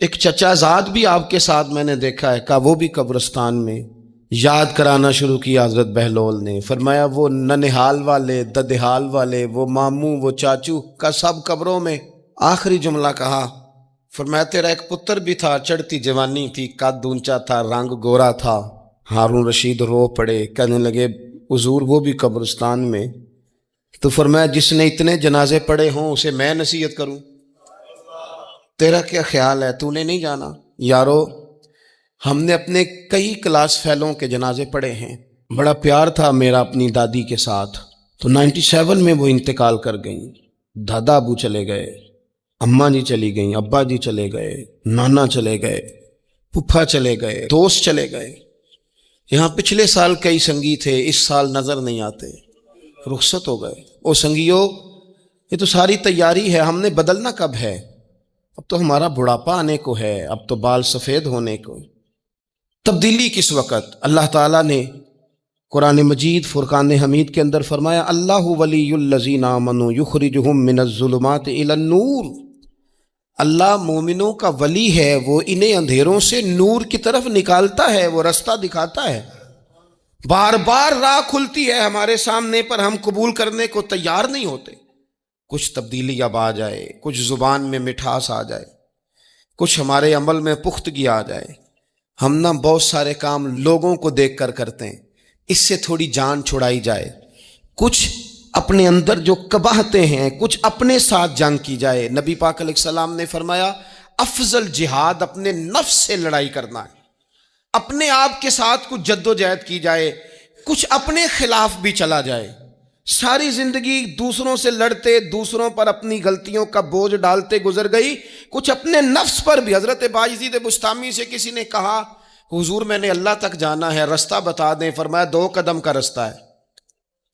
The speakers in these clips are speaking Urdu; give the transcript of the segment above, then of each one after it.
ایک چچا زاد بھی آپ کے ساتھ میں نے دیکھا ہے، کہا وہ بھی قبرستان میں۔ یاد کرانا شروع کیا حضرت بہلول نے، فرمایا وہ ننہال والے، ددہال والے، وہ ماموں، وہ چاچو کا سب قبروں میں۔ آخری جملہ کہا، فرمایا تیرا ایک پتر بھی تھا، چڑھتی جوانی تھی، قد اونچا تھا، رنگ گورا تھا۔ ہارون رشید رو پڑے، کہنے لگے حضور وہ بھی قبرستان میں۔ تو فرمایا جس نے اتنے جنازے پڑھے ہوں اسے میں نصیحت کروں؟ تیرا کیا خیال ہے، تو نے نہیں جانا؟ یارو ہم نے اپنے کئی کلاس فیلوں کے جنازے پڑھے ہیں، بڑا پیار تھا میرا اپنی دادی کے ساتھ، تو 97 میں وہ انتقال کر گئیں، دادا ابو چلے گئے، اماں جی چلی گئیں، ابا جی چلے گئے، نانا چلے گئے، پھپھا چلے گئے، دوست چلے گئے۔ یہاں پچھلے سال کئی سنگی تھے، اس سال نظر نہیں آتے، رخصت ہو گئے۔ او سنگیو، یہ تو ساری تیاری ہے، ہم نے بدلنا کب ہے؟ اب تو ہمارا بڑھاپا آنے کو ہے، اب تو بال سفید ہونے کو۔ تبدیلی کس وقت؟ اللہ تعالیٰ نے قرآن مجید فرقان حمید کے اندر فرمایا، اللہ ولی الذین آمنوا یخرجہم من الظلمات الی النور۔ اللہ مومنوں کا ولی ہے، وہ انہیں اندھیروں سے نور کی طرف نکالتا ہے، وہ رستہ دکھاتا ہے۔ بار بار راہ کھلتی ہے ہمارے سامنے، پر ہم قبول کرنے کو تیار نہیں ہوتے۔ کچھ تبدیلی اب آ جائے، کچھ زبان میں مٹھاس آ جائے، کچھ ہمارے عمل میں پختگی آ جائے۔ ہم نہ بہت سارے کام لوگوں کو دیکھ کر کرتے ہیں، اس سے تھوڑی جان چھڑائی جائے۔ کچھ اپنے اندر جو قباہتیں ہیں، کچھ اپنے ساتھ جنگ کی جائے۔ نبی پاک علیہ السلام نے فرمایا افضل جہاد اپنے نفس سے لڑائی کرنا ہے، اپنے آپ کے ساتھ کچھ جد و جہد کی جائے، کچھ اپنے خلاف بھی چلا جائے۔ ساری زندگی دوسروں سے لڑتے، دوسروں پر اپنی غلطیوں کا بوجھ ڈالتے گزر گئی، کچھ اپنے نفس پر بھی۔ حضرت بایزید بستامی سے کسی نے کہا حضور میں نے اللہ تک جانا ہے، رستہ بتا دیں۔ فرمایا 2 قدم کا رستہ ہے۔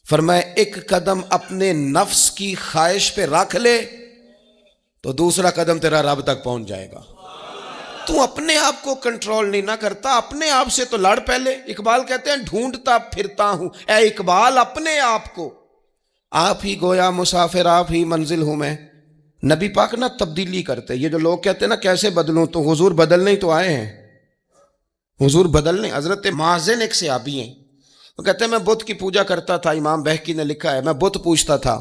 فرمایا 1 قدم اپنے نفس کی خواہش پہ رکھ لے تو دوسرا قدم تیرا رب تک پہنچ جائے گا۔ تو اپنے آپ کو کنٹرول نہیں نہ کرتا، اپنے آپ سے تو لڑ پہلے۔ اقبال کہتے ہیں ڈھونڈتا پھرتا ہوں اے اقبال اپنے آپ کو، آپ ہی گویا مسافر آپ ہی منزل ہوں میں۔ نبی پاک نہ تبدیلی کرتے۔ یہ جو لوگ کہتے ہیں نا کیسے بدلوں، تو حضور بدلنے ہی تو آئے ہیں، حضور بدلنے۔ حضرت مازن ایک صحابی ہیں، وہ کہتے ہیں میں بت کی پوجا کرتا تھا، امام بہقی نے لکھا ہے میں بت پوجتا تھا۔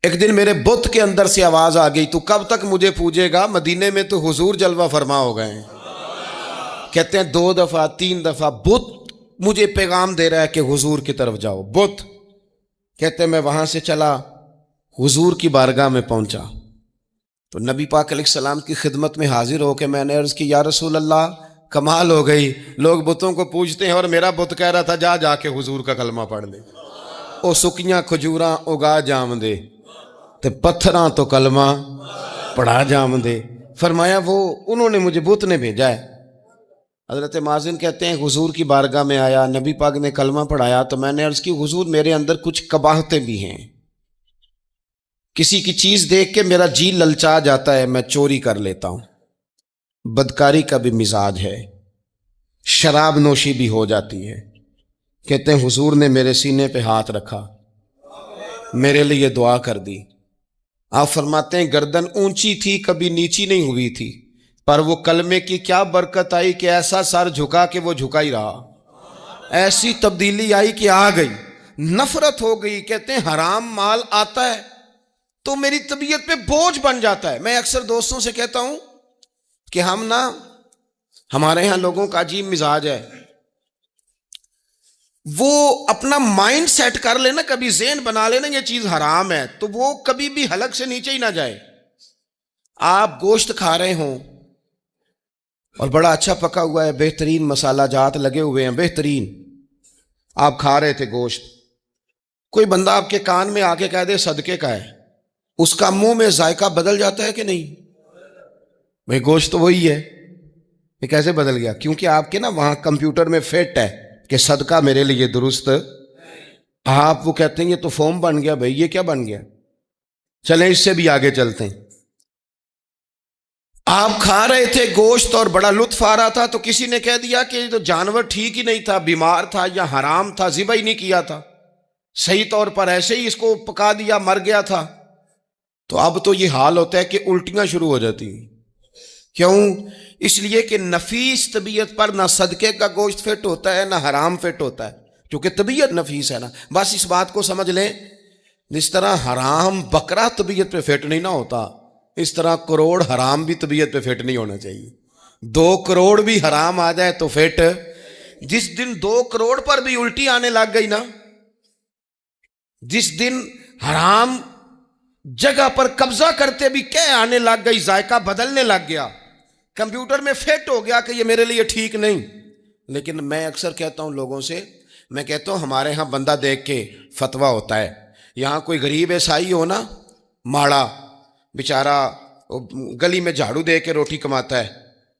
ایک دن میرے بت کے اندر سے آواز آ گئی تو کب تک مجھے پوجے گا، مدینے میں تو حضور جلوہ فرما ہو گئے ہیں۔ کہتے ہیں 2 دفعہ 3 دفعہ بت مجھے پیغام دے رہا ہے کہ حضور کی طرف جاؤ۔ بت کہتے ہیں میں وہاں سے چلا، حضور کی بارگاہ میں پہنچا تو نبی پاک علیہ السلام کی خدمت میں حاضر ہو کے میں نے عرض کی یا رسول اللہ کمال ہو گئی، لوگ بتوں کو پوجتے ہیں اور میرا بت کہہ رہا تھا جا کے حضور کا کلمہ پڑھ لے۔ او سکیاں کھجوراں اگا جام دے تے پتھراں تو کلمہ پڑھا جام دے۔ فرمایا وہ انہوں نے مجھے بت نے بھیجا ہے۔ حضرت مازن کہتے ہیں حضور کی بارگاہ میں آیا، نبی پاک نے کلمہ پڑھایا تو میں نے عرض کی حضور میرے اندر کچھ قباہتیں بھی ہیں، کسی کی چیز دیکھ کے میرا جی للچا جاتا ہے، میں چوری کر لیتا ہوں، بدکاری کا بھی مزاج ہے، شراب نوشی بھی ہو جاتی ہے۔ کہتے ہیں حضور نے میرے سینے پہ ہاتھ رکھا، میرے لیے دعا کر دی۔ آپ فرماتے ہیں گردن اونچی تھی کبھی نیچی نہیں ہوئی تھی، پر وہ کلمے کی کیا برکت آئی کہ ایسا سر جھکا کہ وہ جھکا ہی رہا، ایسی تبدیلی آئی کہ آ گئی، نفرت ہو گئی۔ کہتے ہیں حرام مال آتا ہے تو میری طبیعت پہ بوجھ بن جاتا ہے۔ میں اکثر دوستوں سے کہتا ہوں کہ ہمارے ہاں لوگوں کا عجیب مزاج ہے، وہ اپنا مائنڈ سیٹ کر لینا، کبھی ذہن بنا لینا یہ چیز حرام ہے تو وہ کبھی بھی حلق سے نیچے ہی نہ جائے۔ آپ گوشت کھا رہے ہوں اور بڑا اچھا پکا ہوا ہے، بہترین مسالہ جات لگے ہوئے ہیں، بہترین، آپ کھا رہے تھے گوشت، کوئی بندہ آپ کے کان میں آ کے کہہ دے صدقے کا ہے، اس کا منہ میں ذائقہ بدل جاتا ہے کہ نہیں؟ بھئی گوشت تو وہی ہے، یہ کیسے بدل گیا؟ کیونکہ آپ کے نا وہاں کمپیوٹر میں فٹ ہے کہ صدقہ میرے لیے درست۔ آپ وہ کہتے ہیں یہ تو فارم بن گیا، بھئی یہ کیا بن گیا؟ چلیں اس سے بھی آگے چلتے ہیں۔ آپ کھا رہے تھے گوشت اور بڑا لطف آ رہا تھا تو کسی نے کہہ دیا کہ یہ تو جانور ٹھیک ہی نہیں تھا، بیمار تھا یا حرام تھا، ذبح ہی نہیں کیا تھا، صحیح طور پر ایسے ہی اس کو پکا دیا، مر گیا تھا۔ تو اب تو یہ حال ہوتا ہے کہ الٹیاں شروع ہو جاتی ہیں. کیوں؟ اس لیے کہ نفیس طبیعت پر نہ صدقے کا گوشت فٹ ہوتا ہے نہ حرام فٹ ہوتا ہے، کیونکہ طبیعت نفیس ہے نا. بس اس بات کو سمجھ لیں، جس طرح حرام بکرا طبیعت پہ فٹ نہیں نہ ہوتا، اس طرح کروڑ حرام بھی طبیعت پہ فٹ نہیں ہونا چاہیے. 2 کروڑ بھی حرام آ جائے تو فٹ. جس دن 2 کروڑ پر بھی الٹی آنے لگ گئی نا، جس دن حرام جگہ پر قبضہ کرتے بھی کیا آنے لگ گئی، ذائقہ بدلنے لگ گیا، کمپیوٹر میں فٹ ہو گیا کہ یہ میرے لیے ٹھیک نہیں. لیکن میں اکثر کہتا ہوں لوگوں سے، میں کہتا ہوں ہمارے ہاں بندہ دیکھ کے فتویٰ ہوتا ہے. یہاں کوئی غریب عیسائی ہو نا، ماڑا بیچارہ گلی میں جھاڑو دے کے روٹی کماتا ہے،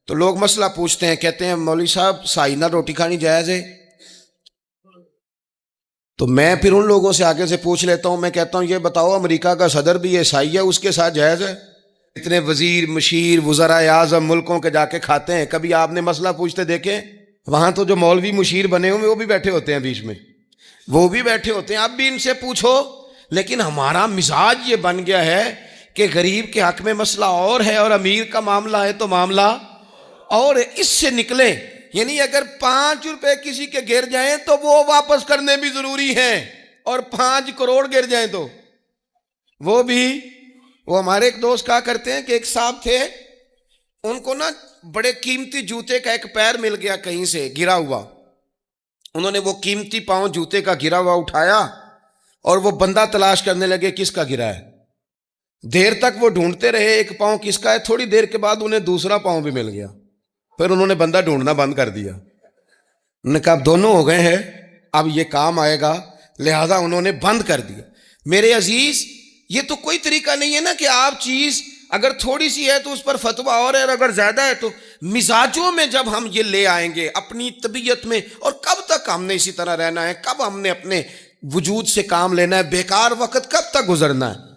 تو لوگ مسئلہ پوچھتے ہیں، کہتے ہیں مولوی صاحب سائنہ روٹی کھانی جائز ہے؟ تو میں پھر ان لوگوں سے آگے سے پوچھ لیتا ہوں، میں کہتا ہوں یہ بتاؤ امریکہ کا صدر بھی عیسائی ہے، اس کے ساتھ جائز ہے؟ اتنے وزیر مشیر وزرائے اعظم ملکوں کے جا کے کھاتے ہیں، کبھی آپ نے مسئلہ پوچھتے دیکھیں؟ وہاں تو جو مولوی مشیر بنے ہوئے وہ بھی بیٹھے ہوتے ہیں بیچ میں، وہ بھی بیٹھے ہوتے ہیں. اب بھی ان سے پوچھو. لیکن ہمارا مزاج یہ بن گیا ہے کہ غریب کے حق میں مسئلہ اور ہے اور امیر کا معاملہ ہے تو معاملہ اور ہے. اس سے نکلیں. یعنی اگر 5 روپے کسی کے گر جائیں تو وہ واپس کرنے بھی ضروری ہیں، اور 5 کروڑ گر جائیں تو وہ بھی. وہ ہمارے ایک دوست کہا کرتے ہیں کہ ایک صاحب تھے، ان کو نا بڑے قیمتی جوتے کا ایک پیر مل گیا کہیں سے گرا ہوا. انہوں نے وہ قیمتی پاؤں جوتے کا گرا ہوا اٹھایا اور وہ بندہ تلاش کرنے لگے کس کا گرا ہے. دیر تک وہ ڈھونڈتے رہے ایک پاؤں کس کا ہے. تھوڑی دیر کے بعد انہیں دوسرا پاؤں بھی مل گیا. پھر انہوں نے بندہ ڈھونڈنا بند کر دیا. انہوں نے کہا اب دونوں ہو گئے ہیں، اب یہ کام آئے گا، لہذا انہوں نے بند کر دیا. میرے عزیز، یہ تو کوئی طریقہ نہیں ہے نا کہ آپ چیز اگر تھوڑی سی ہے تو اس پر فتویٰ اور ہے، اور اگر زیادہ ہے تو. مزاجوں میں جب ہم یہ لے آئیں گے اپنی طبیعت میں، اور کب تک ہم نے اسی طرح رہنا ہے؟ کب ہم نے اپنے وجود سے کام لینا ہے؟ بیکار وقت کب تک گزرنا ہے؟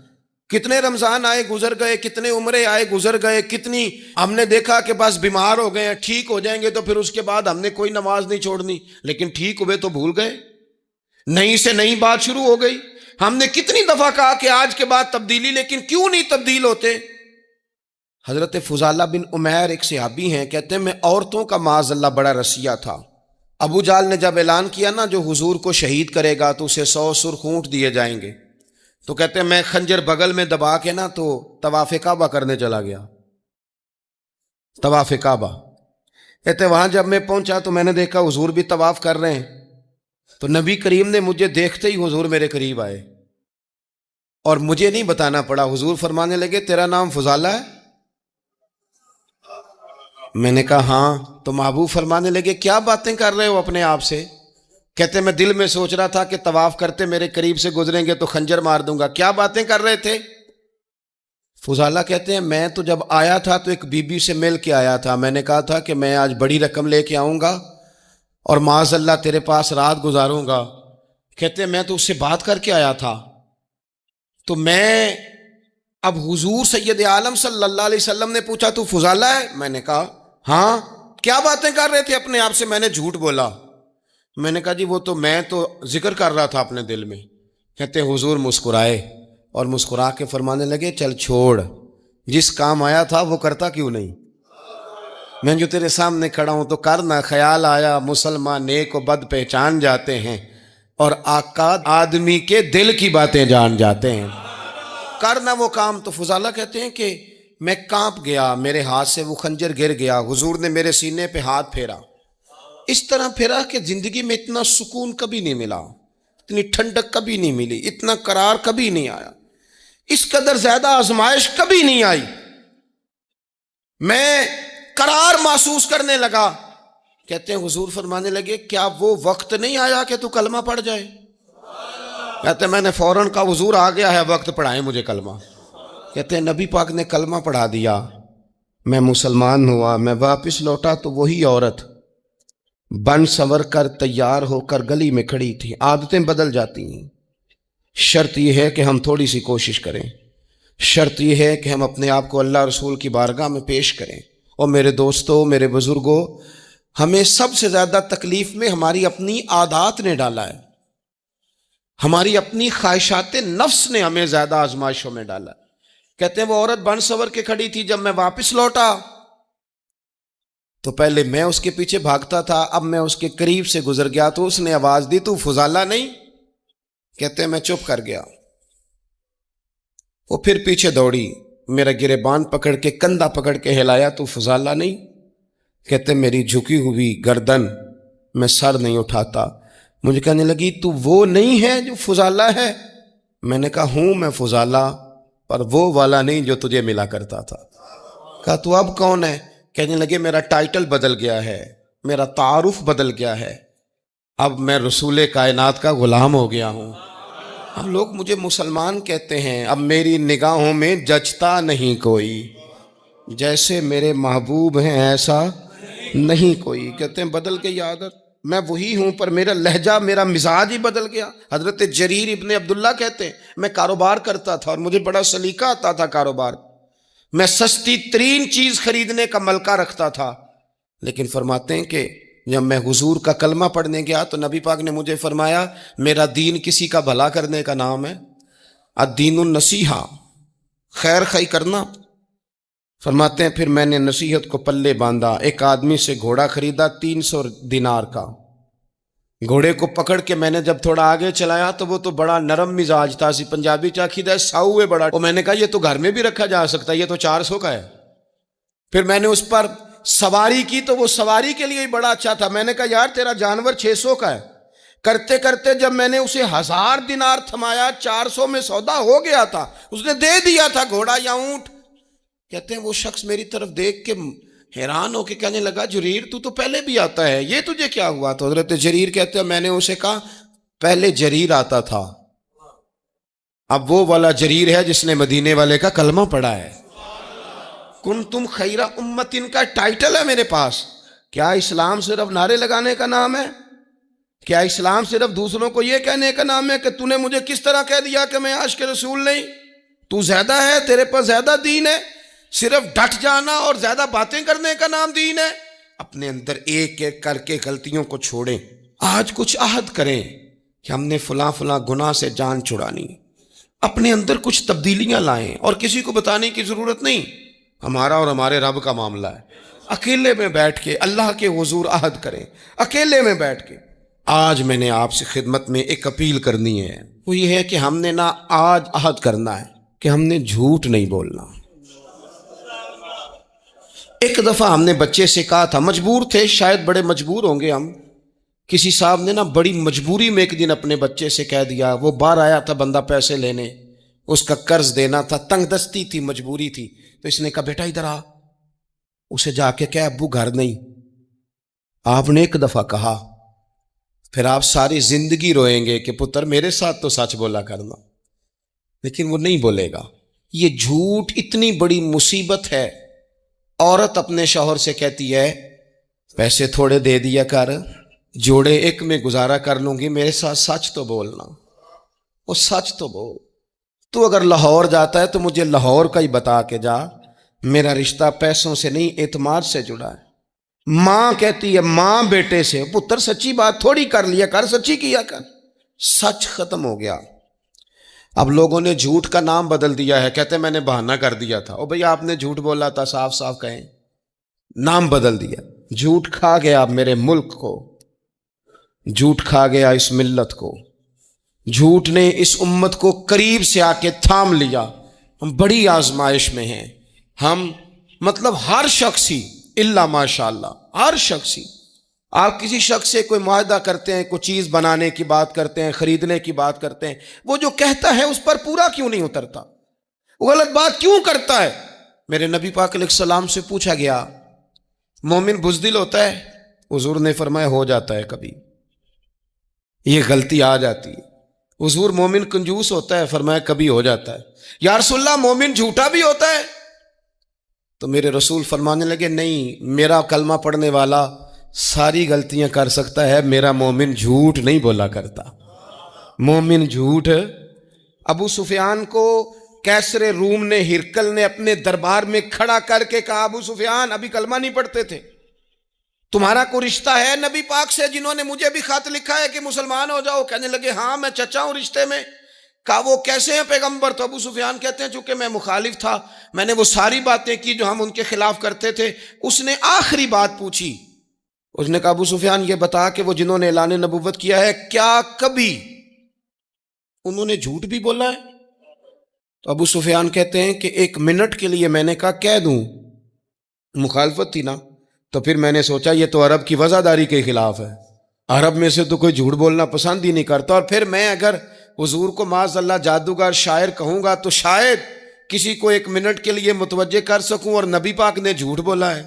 کتنے رمضان آئے گزر گئے، کتنے عمرے آئے گزر گئے، کتنی ہم نے دیکھا کہ بس بیمار ہو گئے ہیں، ٹھیک ہو جائیں گے تو پھر اس کے بعد ہم نے کوئی نماز نہیں چھوڑنی، لیکن ٹھیک ہوئے تو بھول گئے، نئی سے نئی بات شروع ہو گئی. ہم نے کتنی دفعہ کہا کہ آج کے بعد تبدیلی، لیکن کیوں نہیں تبدیل ہوتے؟ حضرت فضالہ بن عمیر ایک صحابی ہیں، کہتے ہیں میں عورتوں کا معاذ اللہ بڑا رسیہ تھا. ابو جہل نے جب اعلان کیا نا جو حضور کو شہید کرے گا تو اسے 100 سرخ اونٹ دیے جائیں گے، تو کہتے ہیں میں خنجر بغل میں دبا کے نا تو طواف کعبہ کرنے چلا گیا. طواف کعبہ کہتے ہیں وہاں جب میں پہنچا تو میں نے دیکھا حضور بھی طواف کر رہے ہیں، تو نبی کریم نے مجھے دیکھتے ہی حضور میرے قریب آئے، اور مجھے نہیں بتانا پڑا. حضور فرمانے لگے تیرا نام فضالہ ہے؟ میں نے کہا ہاں. تو محبوب فرمانے لگے کیا باتیں کر رہے ہو اپنے آپ سے؟ کہتے میں دل میں سوچ رہا تھا کہ طواف کرتے میرے قریب سے گزریں گے تو خنجر مار دوں گا. کیا باتیں کر رہے تھے؟ فضالہ کہتے ہیں میں تو جب آیا تھا تو ایک بی بی سے مل کے آیا تھا، میں نے کہا تھا کہ میں آج بڑی رقم لے کے آؤں گا اور معاذ اللہ تیرے پاس رات گزاروں گا. کہتے ہیں میں تو اس سے بات کر کے آیا تھا. تو میں اب حضور سید عالم صلی اللہ علیہ وسلم نے پوچھا تو فضالہ ہے؟ میں نے کہا ہاں. کیا باتیں کر رہے تھے اپنے آپ سے؟ میں نے جھوٹ بولا. میں نے کہا جی وہ تو میں تو ذکر کر رہا تھا اپنے دل میں. کہتے حضور مسکرائے اور مسکرا کے فرمانے لگے چل چھوڑ، جس کام آیا تھا وہ کرتا کیوں نہیں؟ میں جو تیرے سامنے کھڑا ہوں تو کرنا. خیال آیا مسلمان نیک و بد پہچان جاتے ہیں، اور آقا آدمی کے دل کی باتیں جان جاتے ہیں. کرنا وہ کام. تو فضالہ کہتے ہیں کہ میں کانپ گیا، میرے ہاتھ سے وہ خنجر گر گیا. حضور نے میرے سینے پہ ہاتھ پھیرا، اس طرح پھیرا کہ زندگی میں اتنا سکون کبھی نہیں ملا، اتنی ٹھنڈک کبھی نہیں ملی، اتنا قرار کبھی نہیں آیا، اس قدر زیادہ آزمائش کبھی نہیں آئی. میں قرار محسوس کرنے لگا. کہتے ہیں حضور فرمانے لگے کیا وہ وقت نہیں آیا کہ تو کلمہ پڑھ جائے؟ کہتے ہیں میں نے فوراً کہا حضور آ گیا ہے وقت، پڑھائیں مجھے کلمہ. کہتے ہیں نبی پاک نے کلمہ پڑھا دیا، میں مسلمان ہوا. میں واپس لوٹا تو وہی عورت بن سنور کر تیار ہو کر گلی میں کھڑی تھی. عادتیں بدل جاتی ہیں. شرط یہ ہے کہ ہم تھوڑی سی کوشش کریں، شرط یہ ہے کہ ہم اپنے آپ کو اللہ رسول کی بارگاہ میں پیش کریں. اور میرے دوستوں، میرے بزرگوں، ہمیں سب سے زیادہ تکلیف میں ہماری اپنی عادات نے ڈالا ہے، ہماری اپنی خواہشات نفس نے ہمیں زیادہ آزمائشوں میں ڈالا ہے. کہتے ہیں وہ عورت بن سور کے کھڑی تھی، جب میں واپس لوٹا تو پہلے میں اس کے پیچھے بھاگتا تھا، اب میں اس کے قریب سے گزر گیا تو اس نے آواز دی، تو فضالہ نہیں؟ کہتے ہیں میں چپ کر گیا۔ وہ پھر پیچھے دوڑی، میرا گریبان پکڑ کے کندھا پکڑ کے ہلایا، تو فضالہ نہیں؟ کہتے ہیں میری جھکی ہوئی گردن، میں سر نہیں اٹھاتا۔ مجھے کہنے لگی تو وہ نہیں ہے جو فضالہ ہے؟ میں نے کہا ہوں میں فضالہ، پر وہ والا نہیں جو تجھے ملا کرتا تھا۔ کہا تو اب کون ہے؟ کہنے لگے میرا ٹائٹل بدل گیا ہے، میرا تعارف بدل گیا ہے، اب میں رسول کائنات کا غلام ہو گیا ہوں۔ اب لوگ مجھے مسلمان کہتے ہیں، اب میری نگاہوں میں جچتا نہیں کوئی، جیسے میرے محبوب ہیں ایسا نہیں کوئی۔ کہتے ہیں بدل گئی عادت، میں وہی ہوں پر میرا لہجہ، میرا مزاج ہی بدل گیا۔ حضرت جریر ابن عبداللہ کہتے ہیں میں کاروبار کرتا تھا اور مجھے بڑا سلیقہ آتا تھا کاروبار، میں سستی ترین چیز خریدنے کا ملکہ رکھتا تھا، لیکن فرماتے ہیں کہ جب میں حضور کا کلمہ پڑھنے گیا تو نبی پاک نے مجھے فرمایا میرا دین کسی کا بھلا کرنے کا نام ہے، الدین النصیحہ، خیر خی کرنا۔ فرماتے ہیں پھر میں نے نصیحت کو پلے باندھا، ایک آدمی سے گھوڑا خریدا 300 دینار کا، گھوڑے کو پکڑ کے میں نے جب تھوڑا آگے چلایا تو وہ تو بڑا نرم مزاج تھا، پنجابی چاکھی دا ساؤ ہے بڑا، اور میں نے کہا یہ تو گھر میں بھی رکھا جا سکتا ہے، یہ تو 400 کا ہے۔ پھر میں نے اس پر سواری کی تو وہ سواری کے لیے ہی بڑا اچھا تھا، میں نے کہا یار تیرا جانور 600 کا ہے۔ کرتے کرتے جب میں نے اسے 1000 دینار تھمایا، 400 میں سودا ہو گیا تھا، اس نے دے دیا تھا گھوڑا یا اونٹ۔ کہتے ہیں وہ شخص میری طرف دیکھ کے حیران ہو کے کہنے لگا جریر تو پہلے بھی آتا ہے، یہ تجھے کیا ہوا؟ تو حضرت جریر کہتے ہیں میں نے اسے کہا پہلے جریر آتا تھا، اب وہ والا جریر ہے جس نے مدینے والے کا کلمہ پڑھا ہے۔ کنتم خیر امتن کا ٹائٹل ہے میرے پاس۔ کیا اسلام صرف نعرے لگانے کا نام ہے؟ کیا اسلام صرف دوسروں کو یہ کہنے کا نام ہے کہ تو نے مجھے کس طرح کہہ دیا کہ میں عاشق رسول نہیں؟ تو زیادہ ہے، تیرے پر زیادہ دین ہے، صرف ڈٹ جانا اور زیادہ باتیں کرنے کا نام دین ہے؟ اپنے اندر ایک ایک کر کے غلطیوں کو چھوڑیں، آج کچھ عہد کریں کہ ہم نے فلاں فلاں گناہ سے جان چھڑانی، اپنے اندر کچھ تبدیلیاں لائیں، اور کسی کو بتانے کی ضرورت نہیں، ہمارا اور ہمارے رب کا معاملہ ہے۔ اکیلے میں بیٹھ کے اللہ کے حضور عہد کریں، اکیلے میں بیٹھ کے۔ آج میں نے آپ سے خدمت میں ایک اپیل کرنی ہے، وہ یہ ہے کہ ہم نے نا آج عہد کرنا ہے کہ ہم نے جھوٹ نہیں بولنا۔ ایک دفعہ ہم نے بچے سے کہا تھا، مجبور تھے، شاید بڑے مجبور ہوں گے ہم، کسی صاحب نے نا بڑی مجبوری میں ایک دن اپنے بچے سے کہہ دیا، وہ باہر آیا تھا بندہ پیسے لینے، اس کا قرض دینا تھا، تنگ دستی تھی، مجبوری تھی، تو اس نے کہا بیٹا ادھر آ، اسے جا کے کہا ابو گھر نہیں۔ آپ نے ایک دفعہ کہا، پھر آپ ساری زندگی روئیں گے کہ پتر میرے ساتھ تو سچ بولا کرنا، لیکن وہ نہیں بولے گا۔ یہ جھوٹ اتنی بڑی مصیبت ہے۔ عورت اپنے شوہر سے کہتی ہے پیسے تھوڑے دے دیا کر، جوڑے ایک میں گزارا کر لوں گی، میرے ساتھ سچ تو بولنا، وہ سچ تو بول۔ تو اگر لاہور جاتا ہے تو مجھے لاہور کا ہی بتا کے جا، میرا رشتہ پیسوں سے نہیں اعتماد سے جڑا ہے۔ ماں کہتی ہے ماں بیٹے سے، پتر سچی بات تھوڑی کر لیا کر، سچی کیا کر۔ سچ ختم ہو گیا۔ اب لوگوں نے جھوٹ کا نام بدل دیا ہے، کہتے ہیں میں نے بہانہ کر دیا تھا۔ او بھئی آپ نے جھوٹ بولا تھا، صاف صاف کہیں، نام بدل دیا۔ جھوٹ کھا گیا میرے ملک کو، جھوٹ کھا گیا اس ملت کو، جھوٹ نے اس امت کو قریب سے آ کے تھام لیا۔ ہم بڑی آزمائش میں ہیں، ہم مطلب ہر شخص ہی الا ماشاءاللہ، ہر شخص ہی، آپ کسی شخص سے کوئی معاہدہ کرتے ہیں، کوئی چیز بنانے کی بات کرتے ہیں، خریدنے کی بات کرتے ہیں، وہ جو کہتا ہے اس پر پورا کیوں نہیں اترتا؟ وہ غلط بات کیوں کرتا ہے؟ میرے نبی پاک علیہ السلام سے پوچھا گیا مومن بزدل ہوتا ہے؟ حضور نے فرمایا ہو جاتا ہے، کبھی یہ غلطی آ جاتی ہے۔ حضور مومن کنجوس ہوتا ہے؟ فرمایا کبھی ہو جاتا ہے۔ یا رسول اللہ مومن جھوٹا بھی ہوتا ہے؟ تو میرے رسول فرمانے لگے نہیں، میرا کلمہ پڑھنے والا ساری غلطیاں کر سکتا ہے، میرا مومن جھوٹ نہیں بولا کرتا۔ مومن جھوٹ۔ ابو سفیان کو کیسر روم نے، ہرکل نے اپنے دربار میں کھڑا کر کے کہا ابو سفیان ابھی کلمہ نہیں پڑھتے تھے، تمہارا کوئی رشتہ ہے نبی پاک سے جنہوں نے مجھے بھی خط لکھا ہے کہ مسلمان ہو جاؤ؟ کہنے لگے ہاں میں چچا ہوں رشتے میں۔ کہا وہ کیسے ہیں پیغمبر؟ تو ابو سفیان کہتے ہیں چونکہ میں مخالف تھا، میں نے وہ ساری باتیں کی جو ہم ان کے خلاف کرتے تھے۔ اس نے آخری بات پوچھی، اس نے کہا ابو سفیان یہ بتا کہ وہ جنہوں نے اعلان نبوت کیا ہے کیا کبھی انہوں نے جھوٹ بھی بولا ہے؟ تو ابو سفیان کہتے ہیں کہ 1 منٹ کے لیے میں نے کہا کہہ دوں، مخالفت تھی نا، تو پھر میں نے سوچا یہ تو عرب کی وزاداری کے خلاف ہے، عرب میں سے تو کوئی جھوٹ بولنا پسند ہی نہیں کرتا، اور پھر میں اگر حضور کو معاذ اللہ جادوگر شاعر کہوں گا تو شاید کسی کو 1 منٹ کے لیے متوجہ کر سکوں، اور نبی پاک نے جھوٹ بولا ہے،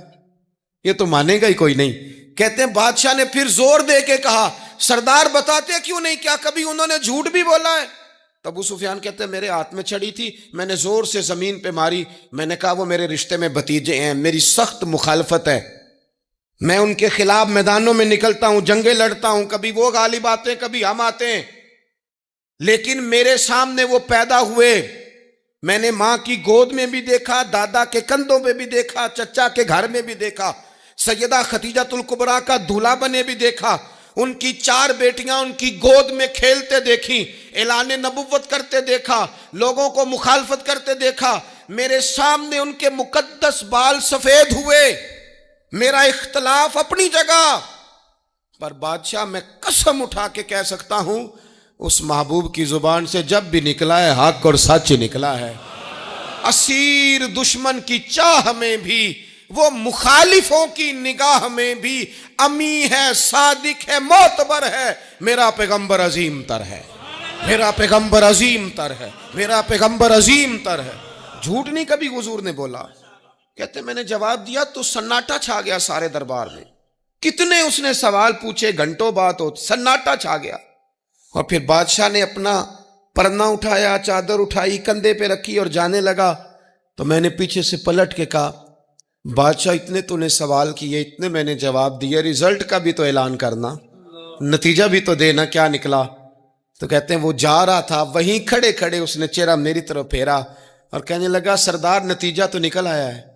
یہ تو مانے گا ہی کوئی نہیں۔ کہتے ہیں بادشاہ نے پھر زور دے کے کہا سردار بتاتے کیوں نہیں، کیا کبھی انہوں نے جھوٹ بھی بولا ہے؟ تو ابو سفیان کہتے ہیں میرے ہاتھ میں چھڑی تھی، میں نے زور سے زمین پہ ماری، میں نے کہا وہ میرے رشتے میں بھتیجے ہیں، میری سخت مخالفت ہے، میں ان کے خلاف میدانوں میں نکلتا ہوں، جنگیں لڑتا ہوں، کبھی وہ غالب آتے ہیں کبھی ہم آتے ہیں، لیکن میرے سامنے وہ پیدا ہوئے، میں نے ماں کی گود میں بھی دیکھا، دادا کے کندھوں پہ بھی دیکھا، چچا کے گھر میں بھی دیکھا، سیدہ خدیجہ الکبریٰ کا دولہا بنے بھی دیکھا، ان کی 4 بیٹیاں ان کی گود میں کھیلتے دیکھی، اعلان نبوت کرتے دیکھا، لوگوں کو مخالفت کرتے دیکھا، میرے سامنے ان کے مقدس بال سفید ہوئے، میرا اختلاف اپنی جگہ پر بادشاہ میں قسم اٹھا کے کہہ سکتا ہوں اس محبوب کی زبان سے جب بھی نکلا ہے حق اور سچ نکلا ہے، اسیر دشمن کی چاہ میں بھی، وہ مخالفوں کی نگاہ میں بھی امی ہے، صادق ہے، معتبر ہے، میرا پیغمبر عظیم تر ہے، میرا پیغمبر عظیم تر ہے، میرا پیغمبر عظیم تر ہے۔ جھوٹ نہیں کبھی حضور نے بولا۔ کہتے میں نے جواب دیا تو سناٹا چھا گیا سارے دربار میں، کتنے اس نے سوال پوچھے، گھنٹوں بات ہو، سناٹا چھا گیا، اور پھر بادشاہ نے اپنا پرنا اٹھایا، چادر اٹھائی، کندھے پہ رکھی اور جانے لگا، تو میں نے پیچھے سے پلٹ کے کہا بادشاہ اتنے تو نے سوال کیے، اتنے میں نے جواب دیے، رزلٹ کا بھی تو اعلان کرنا، نتیجہ بھی تو دینا، کیا نکلا؟ تو کہتے ہیں وہ جا رہا تھا، وہیں کھڑے کھڑے اس نے چہرہ میری طرف پھیرا اور کہنے لگا سردار نتیجہ تو نکل آیا ہے،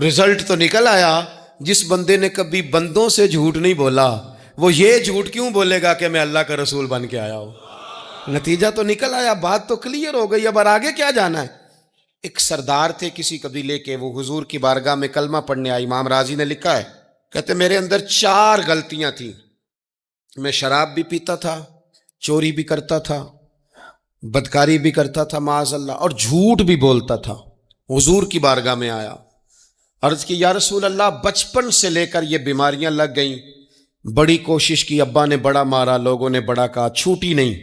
رزلٹ تو نکل آیا۔ جس بندے نے کبھی بندوں سے جھوٹ نہیں بولا وہ یہ جھوٹ کیوں بولے گا کہ میں اللہ کا رسول بن کے آیا ہوں؟ نتیجہ تو نکل آیا، بات تو کلیئر ہو گئی، اب آگے کیا جانا ہے؟ ایک سردار تھے کسی قبیلے کے، وہ حضور کی بارگاہ میں کلمہ پڑھنے آئے، امام راضی نے لکھا ہے، کہتے میرے اندر 4 غلطیاں تھیں، میں شراب بھی پیتا تھا، چوری بھی کرتا تھا، بدکاری بھی کرتا تھا معاذ اللہ، اور جھوٹ بھی بولتا تھا۔ حضور کی بارگاہ میں آیا، عرض کی یا رسول اللہ بچپن سے لے کر یہ بیماریاں لگ گئیں، بڑی کوشش کی، ابا نے بڑا مارا، لوگوں نے بڑا کہا، چھوٹی نہیں،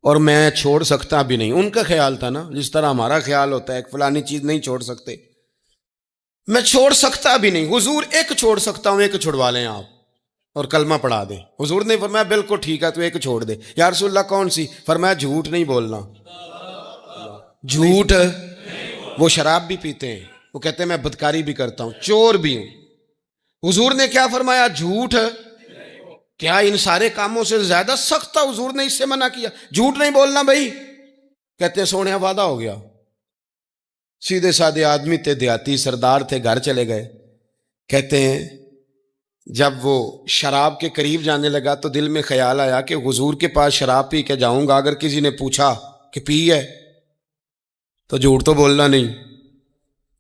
اور میں چھوڑ سکتا بھی نہیں۔ ان کا خیال تھا نا جس طرح ہمارا خیال ہوتا ہے فلانی چیز نہیں چھوڑ سکتے، میں چھوڑ سکتا بھی نہیں۔ حضور ایک چھوڑ سکتا ہوں، ایک چھڑوا لیں آپ اور کلمہ پڑھا دیں۔ حضور نے فرمایا بالکل ٹھیک ہے تو ایک چھوڑ دے۔ یا رسول اللہ کون سی؟ فرمایا جھوٹ نہیں بولنا۔ جھوٹ، وہ شراب بھی پیتے ہیں، وہ کہتے ہیں میں بدکاری بھی کرتا ہوں، چور بھی ہوں۔ حضور نے کیا فرمایا؟ جھوٹ۔ کیا ان سارے کاموں سے زیادہ سخت تھا حضور نے اس سے منع کیا؟ جھوٹ نہیں بولنا بھائی۔ کہتے ہیں سونے وعدہ ہو گیا۔ سیدھے سادے آدمی تھے، دیہاتی سردار تھے، گھر چلے گئے۔ کہتے ہیں جب وہ شراب کے قریب جانے لگا تو دل میں خیال آیا کہ حضور کے پاس شراب پی کے جاؤں گا، اگر کسی نے پوچھا کہ پی ہے تو جھوٹ تو بولنا نہیں،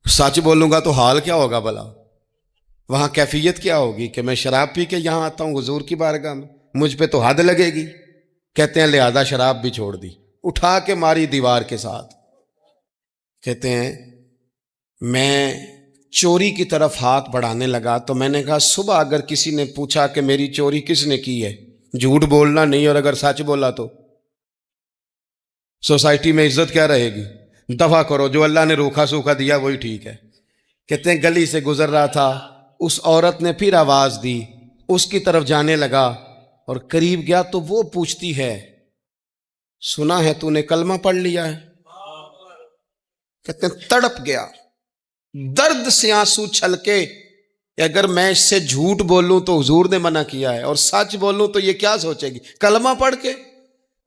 سچ بولوں گا تو حال کیا ہوگا بھلا؟ وہاں کیفیت کیا ہوگی کہ میں شراب پی کے یہاں آتا ہوں حضور کی بارگاہ میں، مجھ پہ تو حد لگے گی۔ کہتے ہیں لہذا شراب بھی چھوڑ دی، اٹھا کے ماری دیوار کے ساتھ۔ کہتے ہیں میں چوری کی طرف ہاتھ بڑھانے لگا تو میں نے کہا صبح اگر کسی نے پوچھا کہ میری چوری کس نے کی ہے، جھوٹ بولنا نہیں، اور اگر سچ بولا تو سوسائٹی میں عزت کیا رہے گی؟ دفع کرو، جو اللہ نے روکھا سوکھا دیا وہی ٹھیک ہے۔ کہتے ہیں گلی سے گزر رہا تھا، اس عورت نے پھر آواز دی، اس کی طرف جانے لگا اور قریب گیا تو وہ پوچھتی ہے سنا ہے تو نے کلمہ پڑھ لیا ہے؟ کہتے ہیں تڑپ گیا، درد سے آنسو چھلکے کہ اگر میں اس سے جھوٹ بولوں تو حضور نے منع کیا ہے، اور سچ بولوں تو یہ کیا سوچے گی؟ کلمہ پڑھ کے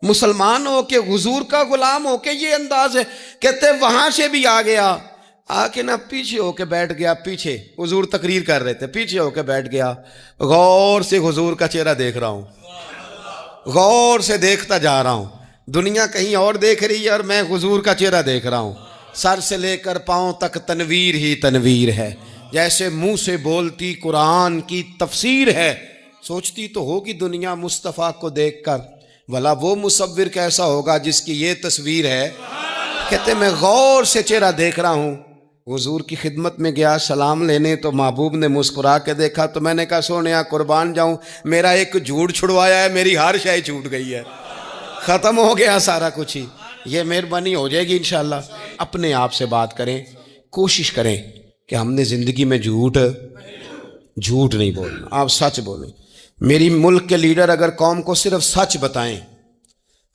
مسلمان ہو کے حضور کا غلام ہو کے یہ انداز ہے۔ کہتے وہاں سے بھی آ گیا، آ کے نا پیچھے ہو کے بیٹھ گیا، پیچھے حضور تقریر کر رہے تھے، پیچھے ہو کے بیٹھ گیا، غور سے حضور کا چہرہ دیکھ رہا ہوں، غور سے دیکھتا جا رہا ہوں۔ دنیا کہیں اور دیکھ رہی ہے اور میں حضور کا چہرہ دیکھ رہا ہوں. سر سے لے کر پاؤں تک تنویر ہی تنویر ہے. جیسے منہ سے بولتی قرآن کی تفسیر ہے. سوچتی تو ہوگی دنیا مصطفیٰ کو دیکھ کر بھلا وہ مصور کیسا ہوگا جس کی یہ تصویر ہے. کہتے میں غور سے چہرہ دیکھ رہا ہوں. حضور کی خدمت میں گیا سلام لینے تو محبوب نے مسکرا کے دیکھا تو میں نے کہا سونیا قربان جاؤں، میرا ایک جھوٹ چھڑوایا ہے، میری ہر شے چھوٹ گئی ہے، ختم ہو گیا سارا کچھ ہی. یہ مہربانی ہو جائے گی انشاءاللہ. اپنے آپ سے بات کریں، کوشش کریں کہ ہم نے زندگی میں جھوٹ نہیں بولنا. آپ سچ بولیں. میری ملک کے لیڈر اگر قوم کو صرف سچ بتائیں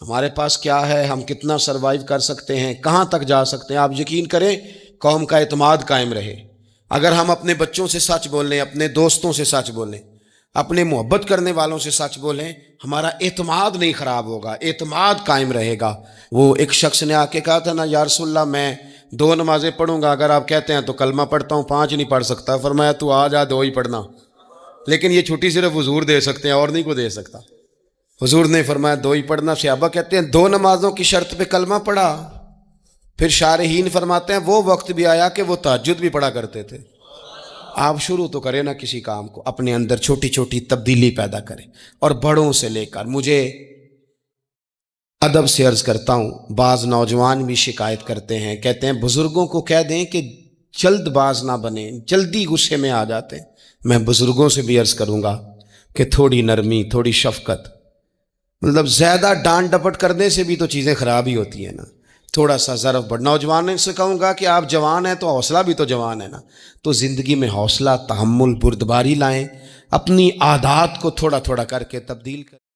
ہمارے پاس کیا ہے، ہم کتنا سروائیو کر سکتے ہیں، کہاں تک جا سکتے ہیں، آپ یقین کریں قوم کا اعتماد قائم رہے. اگر ہم اپنے بچوں سے سچ بولیں، اپنے دوستوں سے سچ بولیں، اپنے محبت کرنے والوں سے سچ بولیں، ہمارا اعتماد نہیں خراب ہوگا، اعتماد قائم رہے گا. وہ ایک شخص نے آ کے کہا تھا نا یا رسول اللہ میں 2 نمازیں پڑھوں گا، اگر آپ کہتے ہیں تو کلمہ پڑھتا ہوں، 5 نہیں پڑھ سکتا. فرمایا تو آ جا 2 ہی پڑھنا، لیکن یہ چھٹی صرف حضور دے سکتے ہیں اور نہیں کو دے سکتا. حضور نے فرمایا 2 ہی پڑھنا. صحابہ کہتے ہیں 2 نمازوں کی شرط پہ کلمہ پڑھا. پھر شارحین فرماتے ہیں وہ وقت بھی آیا کہ وہ تہجد بھی پڑھا کرتے تھے. آپ شروع تو کریں نا کسی کام کو، اپنے اندر چھوٹی چھوٹی تبدیلی پیدا کریں. اور بڑوں سے لے کر، مجھے ادب سے عرض کرتا ہوں، بعض نوجوان بھی شکایت کرتے ہیں، کہتے ہیں بزرگوں کو کہہ دیں کہ جلد باز نہ بنیں، جلدی غصے میں آ جاتے ہیں. میں بزرگوں سے بھی عرض کروں گا کہ تھوڑی نرمی، تھوڑی شفقت، مطلب زیادہ ڈانٹ ڈپٹ کرنے سے بھی تو چیزیں خراب ہی ہوتی ہیں نا. تھوڑا سا ظرف بڑھ. نوجوانوں سے کہوں گا کہ آپ جوان ہیں تو حوصلہ بھی تو جوان ہے نا، تو زندگی میں حوصلہ، تحمل، بردباری لائیں، اپنی عادات کو تھوڑا تھوڑا کر کے تبدیل کریں.